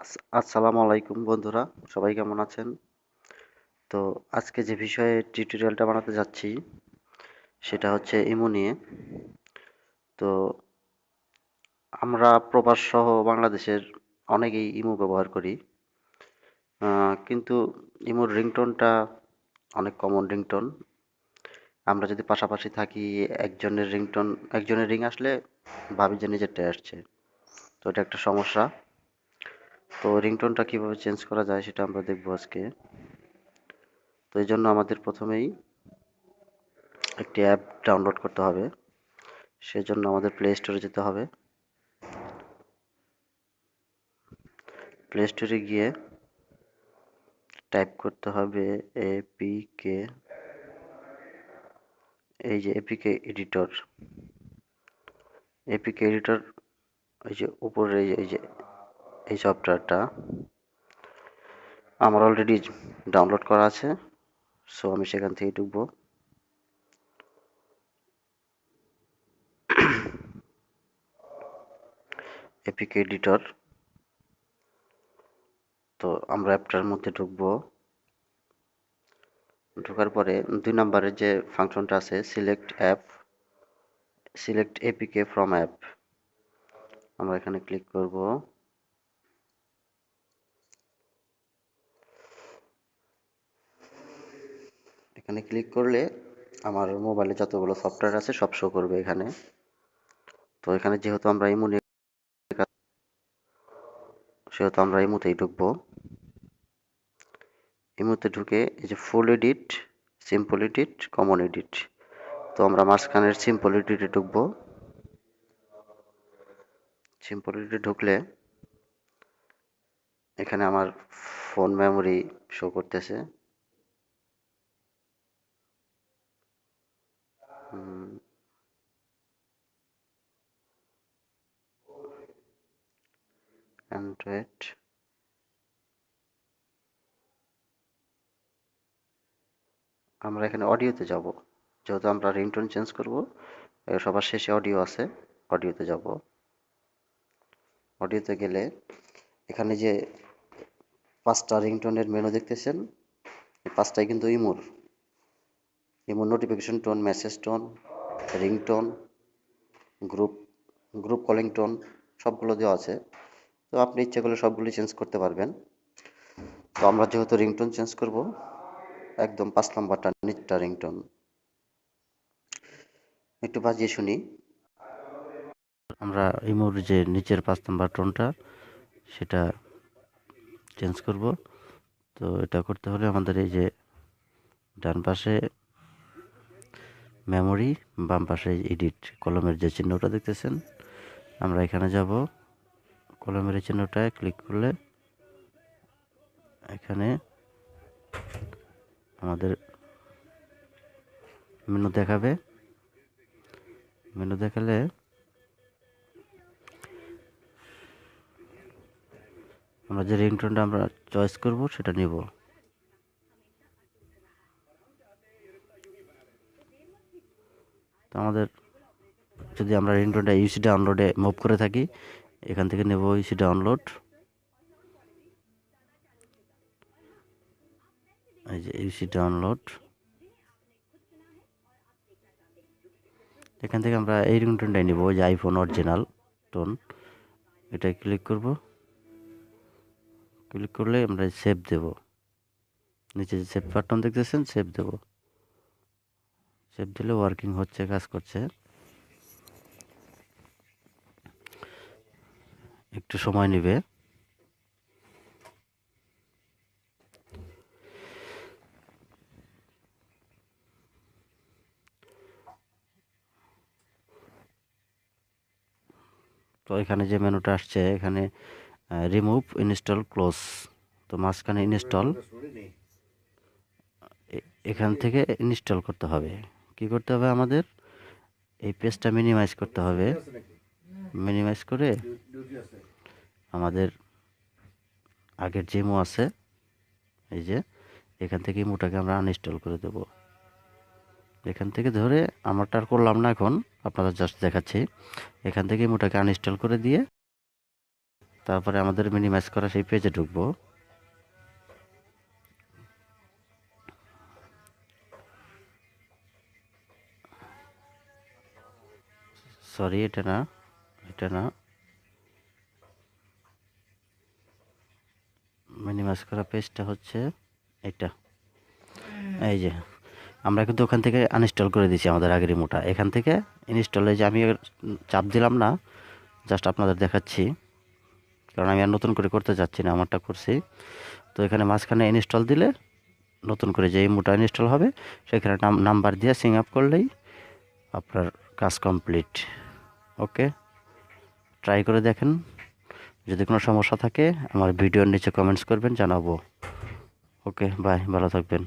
আসসালামু আলাইকুম বন্ধুরা, সবাই কেমন আছেন? তো আজকে যে বিষয়ে টিউটোরিয়ালটা বানাতে যাচ্ছি সেটা হচ্ছে ইমো নিয়ে। তো আমরা প্রবাস সহ বাংলাদেশের অনেকেই ইমো ব্যবহার করি, কিন্তু ইমোর রিংটোনটা অনেক কমন রিংটোন। আমরা যদি পাশাপাশি থাকি, একজনের রিং আসলে ভাবি যে নিজেরটাই আসছে। তো এটা একটা সমস্যা। তো রিংটোনটা কিভাবে চেঞ্জ করা যায় সেটা আমরা দেখবো আজকে। তো এই জন্য আমাদের প্রথমেই একটি অ্যাপ ডাউনলোড করতে হবে। সেজন্য আমাদের প্লে স্টোরে যেতে হবে। প্লে স্টোরে গিয়ে টাইপ করতে হবে এপিকে, এই যে এপিকে এডিটর। এপিকে এডিটর, এই যে উপরে এই যে এই সফটওয়্যারটা আমার অলরেডি ডাউনলোড করা আছে। সো আমি সেখান থেকে ঢুকবো। APK editor. তো আমরা অ্যাপটার মধ্যে ঢুকবো। ঢোকার পরে 2 নাম্বারের যে ফাংশনটা আছে, সিলেক্ট এপিকে ফ্রম অ্যাপ, আমরা এখানে ক্লিক করব। এখানে ক্লিক করলে আমার মোবাইলে যতগুলো সফটওয়্যার আছে সব শো করবে এখানে। তো এখানে যেহেতু আমরা ইমো নিয়ে সেহেতু আমরা ইমোতেই ঢুকবো। ইমোতে ঢুকে এই যে full edit, simple edit, common edit, তো আমরা মাঝখানের সিম্পল এডিটে ঢুকবো। সিম্পল এডিটে ঢুকলে এখানে আমার ফোন মেমোরি শো করতেছে। অ্যান্ড্রয়েড, আমরা এখানে অডিওতে যাব। যেহেতু আমরা রিংটোন চেঞ্জ করব, সবার শেষে অডিও আছে, অডিওতে যাব। অডিওতে গেলে এখানে যে 5টা রিংটোনের মেনু দেখতেছেন, এই 5টাই কিন্তু ইমোর notification tone, message tone, ringtone, group group calling tone, সবগুলো দেওয়া আছে। তো আপনি ইচ্ছে করলে সবগুলি চেঞ্জ করতে পারবেন। তো আমরা যেহেতু রিংটোন চেঞ্জ করব, একদম 5 নাম্বারটা নিচটা রিংটোন একটু বাজিয়ে শুনি। আমরা ইমোর যে নিচের 5 নাম্বার টোনটা সেটা চেঞ্জ করব। তো এটা করতে হলে আমাদের এই যে ডান পাশে মেমোরি, বাম পাশে এডিট কলমের যে চিহ্নটা দেখতেছেন, আমরা এখানে যাব। কলমের এই চিহ্নটায় ক্লিক করলে এখানে আমাদের মেনু দেখাবে। মেনু দেখালে আমরা যে রিংটোনটা আমরা চয়েস করব সেটা নিব। তো আমাদের যদি আমরা রিংটোনটা ইউসি ডাউনলোডে মুভ করে থাকি, এখান থেকে নেব ইউসি ডাউনলোড। এই যে ইউসি ডাউনলোড, এখান থেকে আমরা এই রিংটোনটাই নেব, ওই যে আইফোন অরিজিনাল টোন। এটাই ক্লিক করব। ক্লিক করলে আমরা সেভ দেব। নিচে যে সেভ বাটন দেখতেছেন, সেভ দেব। সেভ দিলে ওয়ার্কিং হচ্ছে, কাজ করছে। একটু সময় নেবে। তো এখানে যে মেনুটা আসছে, এখানে রিমুভ, ইনস্টল, ক্লোজ। তো মাঝখানে ইনস্টল, এখান থেকে ইনস্টল করতে হবে। কি করতে হবে আমাদের? এই পেজটা মিনিমাইজ করতে হবে। মিনিমাইজ করে আমাদের আগের যে ইমো আছে, এই যে এখান থেকে ইমোটাকে আমরা আনইনস্টল করে দেব। এখান থেকে ধরে, আমারটা আর করলাম না এখন, আপনাদের জাস্ট দেখাচ্ছি। এখান থেকে ইমোটাকে আনইনস্টল করে দিয়ে তারপরে আমাদের মিনিমাইজ করা সেই পেজে ঢুকবো। সরি, এটা না, এটা না, মিনিমাইজ করা পেজটা হচ্ছে এটা। এই যে আমরা কিন্তু ওখান থেকে আনইনস্টল করে দিয়েছি আমাদের আগের রিমোটটা। এখান থেকে ইনস্টলে যে আমি চাপ দিলাম না, জাস্ট আপনাদের দেখাচ্ছি, কারণ আমি আর নতুন করে করতে চাচ্ছি না, আমারটা করছি। তো এখানে মাঝখানে ইনস্টল দিলে নতুন করে যে ইমোটা ইনস্টল হবে সেখানে নাম্বার দিয়ে সিং আপ করলেই আপনার কাজ কমপ্লিট। ওকে, ট্রাই করে দেখেন। যদি কোনো সমস্যা থাকে আমার ভিডিওর নিচে কমেন্টস করবেন, জানাবো। ওকে, বাই, ভালো থাকবেন।